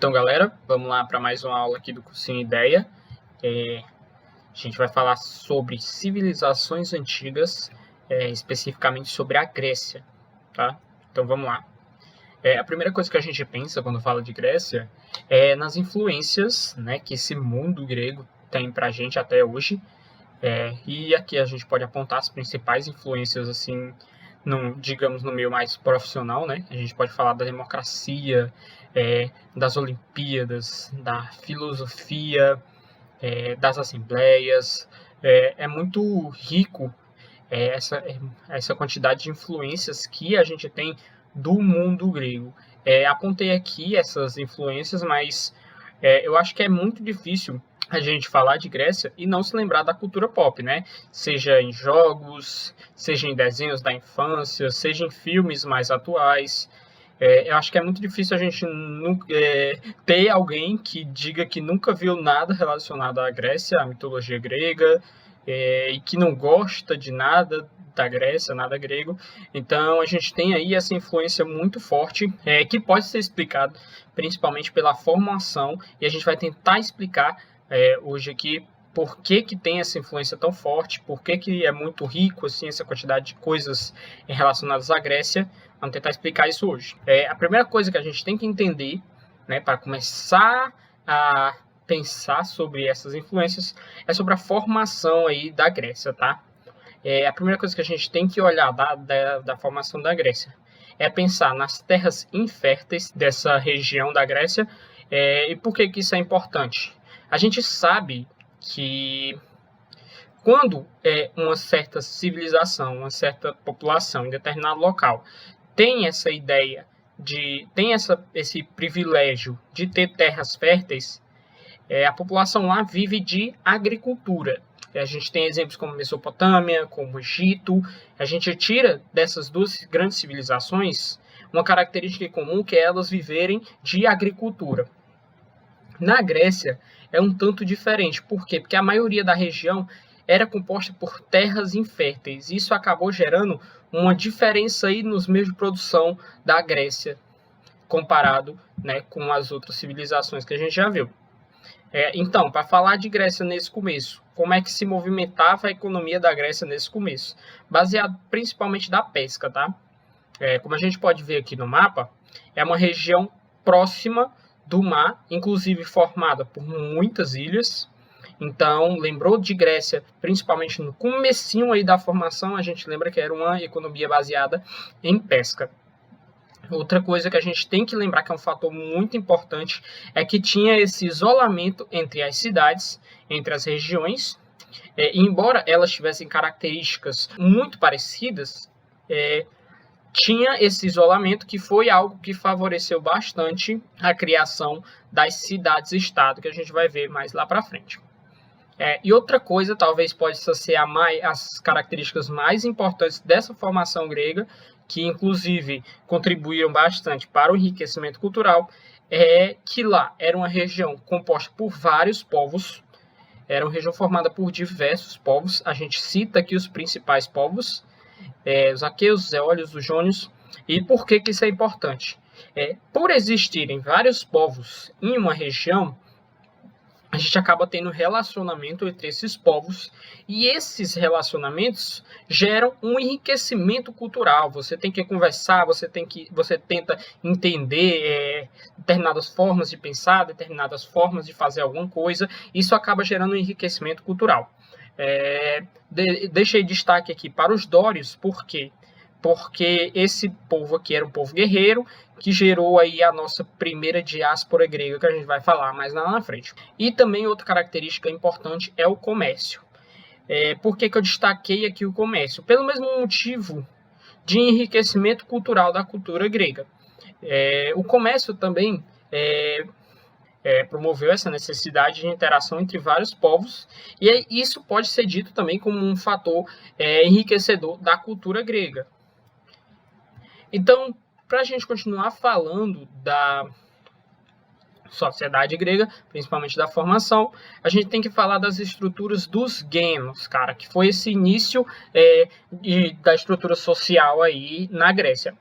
Então, galera, vamos lá para mais uma aula aqui do cursinho Ideia. A gente vai falar sobre civilizações antigas, especificamente sobre a Grécia, tá? Então, vamos lá. A primeira coisa que a gente pensa quando fala de Grécia é nas influências, né, que esse mundo grego tem para a gente até hoje. E aqui a gente pode apontar as principais influências, assim, digamos, no meio mais profissional, né? A gente pode falar da democracia, das Olimpíadas, da filosofia, das assembleias. É muito rico essa quantidade de influências que a gente tem do mundo grego. Apontei aqui essas influências, mas eu acho que é muito difícil a gente falar de Grécia e não se lembrar da cultura pop, né? Seja em jogos, seja em desenhos da infância, seja em filmes mais atuais. Eu acho que é muito difícil a gente ter alguém que diga que nunca viu nada relacionado à Grécia, à mitologia grega, e que não gosta de nada da Grécia, nada grego. Então a gente tem aí essa influência muito forte, que pode ser explicado principalmente pela formação, e a gente vai tentar explicar hoje aqui por que tem essa influência tão forte, por que é muito rico assim, essa quantidade de coisas relacionadas à Grécia. Vamos tentar explicar isso hoje. A primeira coisa que a gente tem que entender, né, para começar a pensar sobre essas influências, é sobre a formação aí da Grécia, tá? A primeira coisa que a gente tem que olhar da formação da Grécia é pensar nas terras inférteis dessa região da Grécia. E por que isso é importante? A gente sabe que quando uma certa civilização, uma certa população em determinado local tem essa ideia tem esse privilégio de ter terras férteis, a população lá vive de agricultura. A gente tem exemplos como Mesopotâmia, como Egito. A gente tira dessas duas grandes civilizações uma característica comum, que é elas viverem de agricultura. Na Grécia é um tanto diferente. Por quê? Porque a maioria da região era composta por terras inférteis. Isso acabou gerando uma diferença aí nos meios de produção da Grécia, comparado, né, com as outras civilizações que a gente já viu. Então, para falar de Grécia nesse começo, como é que se movimentava a economia da Grécia nesse começo? Baseado principalmente da pesca, tá? Como a gente pode ver aqui no mapa, é uma região próxima do mar, inclusive formada por muitas ilhas. Então, lembrou de Grécia, principalmente no comecinho aí da formação, a gente lembra que era uma economia baseada em pesca. Outra coisa que a gente tem que lembrar, que é um fator muito importante, é que tinha esse isolamento entre as cidades, entre as regiões. E embora elas tivessem características muito parecidas, tinha esse isolamento, que foi algo que favoreceu bastante a criação das cidades-estado, que a gente vai ver mais lá para frente. E outra coisa, talvez possa ser as características mais importantes dessa formação grega, que inclusive contribuíram bastante para o enriquecimento cultural, é que lá era uma região composta por vários povos, era uma região formada por diversos povos. A gente cita aqui os principais povos, os aqueus, os eólios, os jônios. E por que isso é importante? Por existirem vários povos em uma região, a gente acaba tendo relacionamento entre esses povos, e esses relacionamentos geram um enriquecimento cultural. Você tem que conversar, você tenta entender determinadas formas de pensar, determinadas formas de fazer alguma coisa. Isso acaba gerando um enriquecimento cultural. Deixei destaque aqui para os dórios. Por quê? Porque esse povo aqui era um povo guerreiro, que gerou aí a nossa primeira diáspora grega, que a gente vai falar mais lá na frente. E também outra característica importante é o comércio. Por que eu destaquei aqui o comércio? Pelo mesmo motivo de enriquecimento cultural da cultura grega. O comércio também promoveu essa necessidade de interação entre vários povos, e isso pode ser dito também como um fator enriquecedor da cultura grega. Então, para a gente continuar falando da sociedade grega, principalmente da formação, a gente tem que falar das estruturas dos gêmeos, cara, que foi esse início da estrutura social aí na Grécia.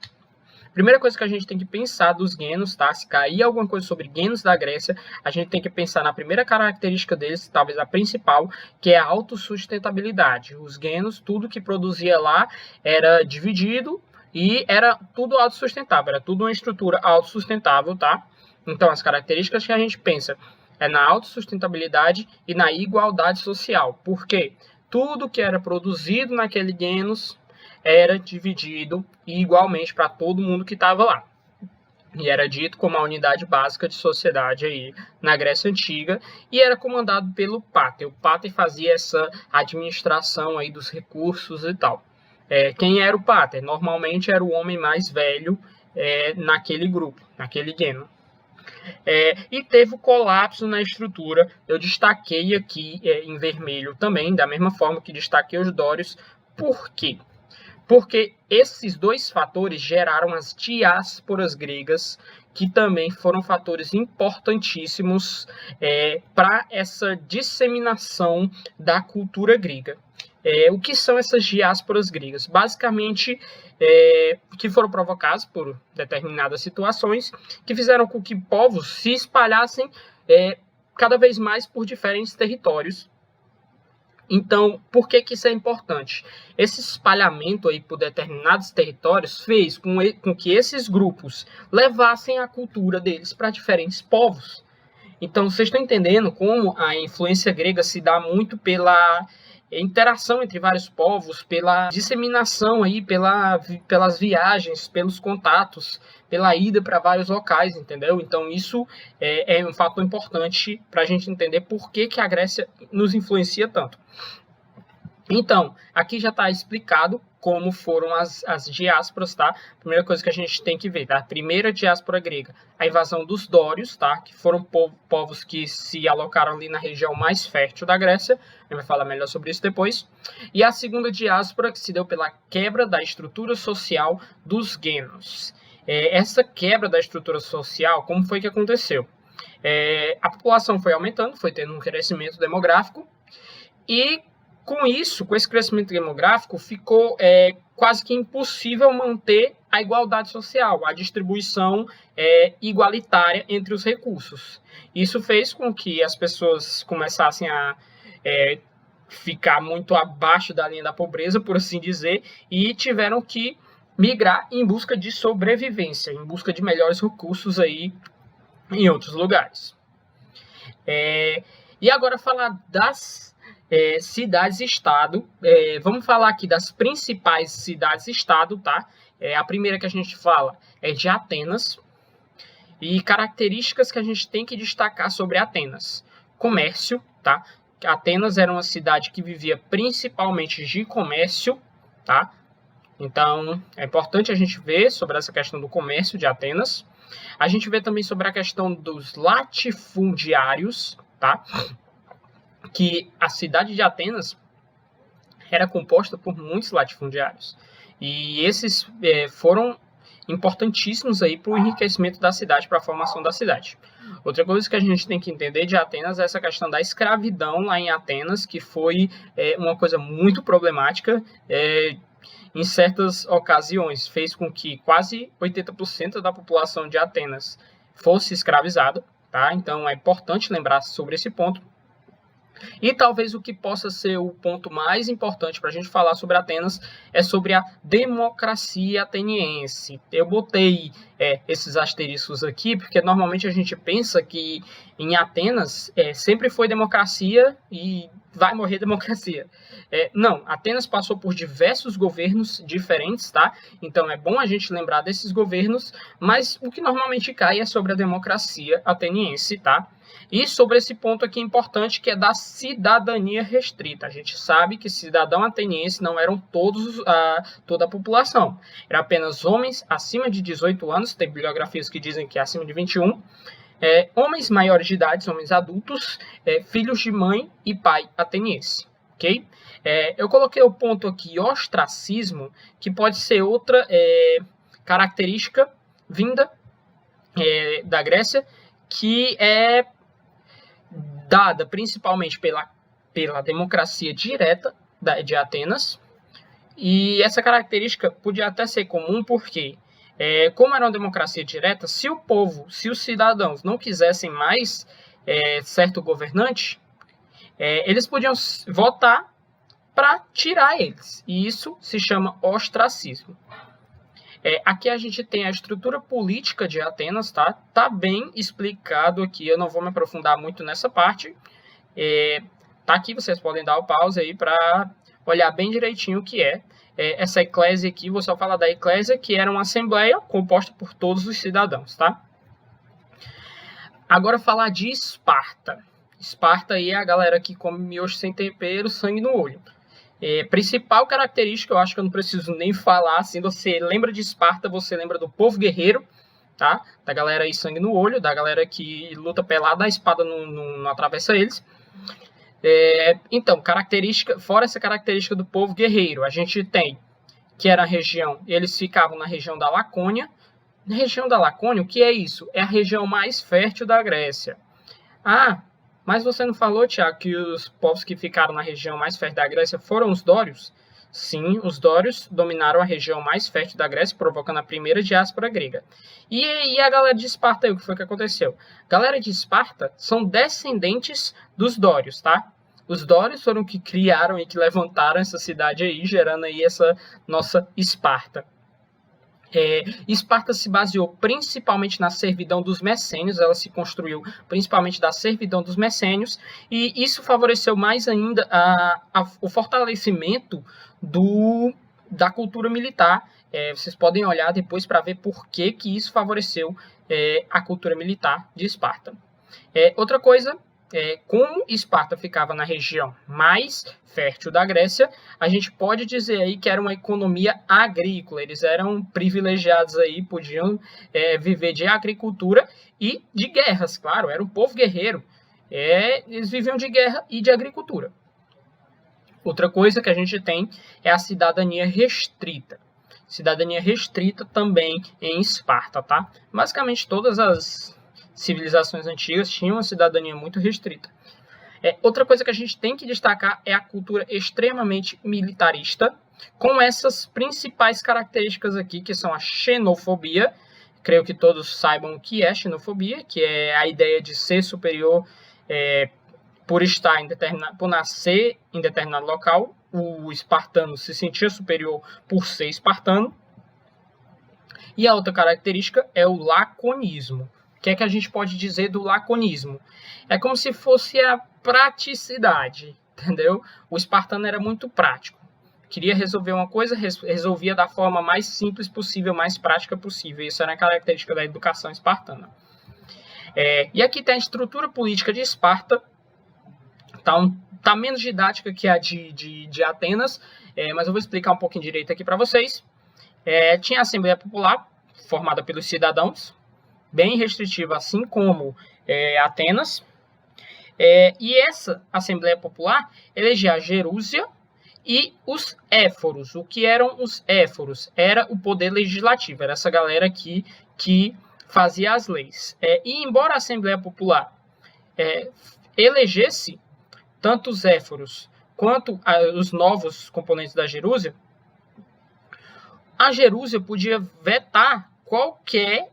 Primeira coisa que a gente tem que pensar dos gênios, tá? Se cair alguma coisa sobre gênios da Grécia, a gente tem que pensar na primeira característica deles, talvez a principal, que é a autossustentabilidade. Os gênios, tudo que produzia lá era dividido e era tudo autossustentável, era tudo uma estrutura autossustentável, tá? Então, as características que a gente pensa é na autossustentabilidade e na igualdade social. Por quê? Tudo que era produzido naquele genus era dividido igualmente para todo mundo que estava lá. E era dito como a unidade básica de sociedade aí na Grécia Antiga e era comandado pelo pater. O pater fazia essa administração aí dos recursos e tal. Quem era o pater? Normalmente era o homem mais velho naquele grupo, naquele gênero. E teve o colapso na estrutura. Eu destaquei aqui em vermelho também, da mesma forma que destaquei os dórios. Por quê? Porque esses dois fatores geraram as diásporas gregas, que também foram fatores importantíssimos para essa disseminação da cultura grega. O que são essas diásporas gregas? Basicamente, que foram provocadas por determinadas situações que fizeram com que povos se espalhassem cada vez mais por diferentes territórios. Então, por que isso é importante? Esse espalhamento aí por determinados territórios fez com que esses grupos levassem a cultura deles para diferentes povos. Então, vocês estão entendendo como a influência grega se dá muito pela interação entre vários povos, pela disseminação aí, pelas viagens, pelos contatos, pela ida para vários locais, entendeu? Então isso é um fator importante para a gente entender por que a Grécia nos influencia tanto. Então, aqui já está explicado como foram as diásporas, tá? Primeira coisa que a gente tem que ver, tá? Primeira diáspora grega, a invasão dos dórios, tá? Que foram povos que se alocaram ali na região mais fértil da Grécia. A gente vai falar melhor sobre isso depois. E a segunda diáspora que se deu pela quebra da estrutura social dos gênios. Essa quebra da estrutura social, como foi que aconteceu? A população foi aumentando, foi tendo um crescimento demográfico e com isso, com esse crescimento demográfico, ficou quase que impossível manter a igualdade social, a distribuição igualitária entre os recursos. Isso fez com que as pessoas começassem a ficar muito abaixo da linha da pobreza, por assim dizer, e tiveram que migrar em busca de sobrevivência, em busca de melhores recursos aí em outros lugares. E agora falar das cidades-estado. Vamos falar aqui das principais cidades-estado, tá? A primeira que a gente fala é de Atenas. E características que a gente tem que destacar sobre Atenas. Comércio, tá? Atenas era uma cidade que vivia principalmente de comércio, tá? Então, é importante a gente ver sobre essa questão do comércio de Atenas. A gente vê também sobre a questão dos latifundiários, tá? Que a cidade de Atenas era composta por muitos latifundiários. E esses foram importantíssimos aí para o enriquecimento da cidade, para a formação da cidade. Outra coisa que a gente tem que entender de Atenas é essa questão da escravidão lá em Atenas, que foi uma coisa muito problemática em certas ocasiões. Fez com que quase 80% da população de Atenas fosse escravizada, tá? Então é importante lembrar sobre esse ponto. E talvez o que possa ser o ponto mais importante para a gente falar sobre Atenas é sobre a democracia ateniense. Eu botei esses asteriscos aqui porque normalmente a gente pensa que em Atenas sempre foi democracia e vai morrer democracia. Não, Atenas passou por diversos governos diferentes, tá? Então é bom a gente lembrar desses governos, mas o que normalmente cai é sobre a democracia ateniense, tá? E sobre esse ponto aqui importante, que é da cidadania restrita. A gente sabe que cidadão ateniense não eram toda a população. Era apenas homens acima de 18 anos, tem bibliografias que dizem que é acima de 21, homens maiores de idade, homens adultos, filhos de mãe e pai ateniense. Okay? Eu coloquei o ponto aqui, ostracismo, que pode ser outra característica vinda da Grécia, que é dada principalmente pela democracia direta de Atenas. E essa característica podia até ser comum porque Como era uma democracia direta, se o povo, se os cidadãos não quisessem mais certo governante, eles podiam votar para tirar eles. E isso se chama ostracismo. Aqui a gente tem a estrutura política de Atenas, tá? Tá bem explicado aqui, eu não vou me aprofundar muito nessa parte. Tá aqui, vocês podem dar o pause aí para olhar bem direitinho o que é. Essa eclésia aqui, vou só falar da eclésia, que era uma assembleia composta por todos os cidadãos, tá? Agora falar de Esparta. Esparta aí é a galera que come miojo sem tempero, sangue no olho. Principal característica, eu acho que eu não preciso nem falar, assim, você lembra de Esparta, você lembra do povo guerreiro, tá? Da galera aí sangue no olho, da galera que luta pelada, a espada não atravessa eles. Então, fora essa característica do povo guerreiro, a gente tem que era a região, eles ficavam na região da Lacônia. Na região da Lacônia, o que é isso? É a região mais fértil da Grécia. Mas você não falou, Tiago, que os povos que ficaram na região mais fértil da Grécia foram os dórios? Sim, os dórios dominaram a região mais fértil da Grécia, provocando a primeira diáspora grega. E a galera de Esparta aí, o que foi que aconteceu? A galera de Esparta são descendentes dos dórios, tá? Os dórios foram que criaram e que levantaram essa cidade aí, gerando aí essa nossa Esparta. Esparta se baseou principalmente na servidão dos messênios, ela se construiu principalmente da servidão dos messênios, e isso favoreceu mais ainda o fortalecimento da cultura militar. Vocês podem olhar depois para ver por que isso favoreceu a cultura militar de Esparta. Outra coisa, como Esparta ficava na região mais fértil da Grécia, a gente pode dizer aí que era uma economia agrícola. Eles eram privilegiados aí, podiam viver de agricultura e de guerras, claro, era um povo guerreiro. Eles viviam de guerra e de agricultura. Outra coisa que a gente tem é a cidadania restrita. Cidadania restrita também em Esparta, tá? Basicamente todas as civilizações antigas tinham uma cidadania muito restrita. Outra coisa que a gente tem que destacar é a cultura extremamente militarista, com essas principais características aqui, que são a xenofobia. Creio que todos saibam o que é xenofobia, que é a ideia de ser superior por nascer em determinado local. O espartano se sentia superior por ser espartano. E a outra característica é o laconismo. O que é que a gente pode dizer do laconismo? É como se fosse a praticidade, entendeu? O espartano era muito prático. Queria resolver uma coisa, resolvia da forma mais simples possível, mais prática possível. Isso era a característica da educação espartana. E aqui tem a estrutura política de Esparta. Tá menos didática que a de Atenas, mas eu vou explicar um pouquinho direito aqui para vocês. Tinha a Assembleia Popular, formada pelos cidadãos, bem restritiva, assim como Atenas. E essa Assembleia Popular elegia a Gerúsia e os éforos. O que eram os éforos? Era o poder legislativo, era essa galera aqui que fazia as leis. E embora a Assembleia Popular elegesse tanto os éforos quanto os novos componentes da Gerúsia, a Gerúsia podia vetar qualquer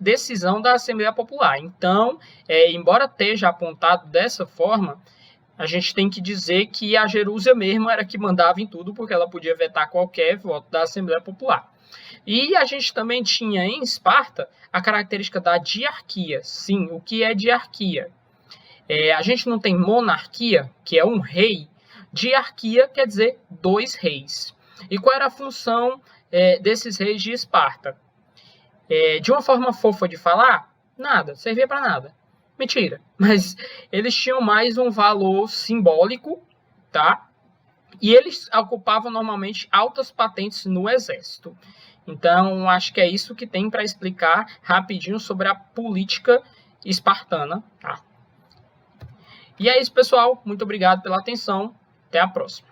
decisão da Assembleia Popular. Então, embora esteja apontado dessa forma, a gente tem que dizer que a Gerúsia mesmo era que mandava em tudo, porque ela podia vetar qualquer voto da Assembleia Popular. E a gente também tinha em Esparta a característica da diarquia. Sim, o que é diarquia? A gente não tem monarquia, que é um rei. Diarquia quer dizer 2 reis. E qual era a função desses reis de Esparta? De uma forma fofa de falar, nada, servia para nada. Mentira, mas eles tinham mais um valor simbólico, tá? E eles ocupavam normalmente altas patentes no exército. Então, acho que é isso que tem para explicar rapidinho sobre a política espartana, tá? E é isso, pessoal. Muito obrigado pela atenção. Até a próxima.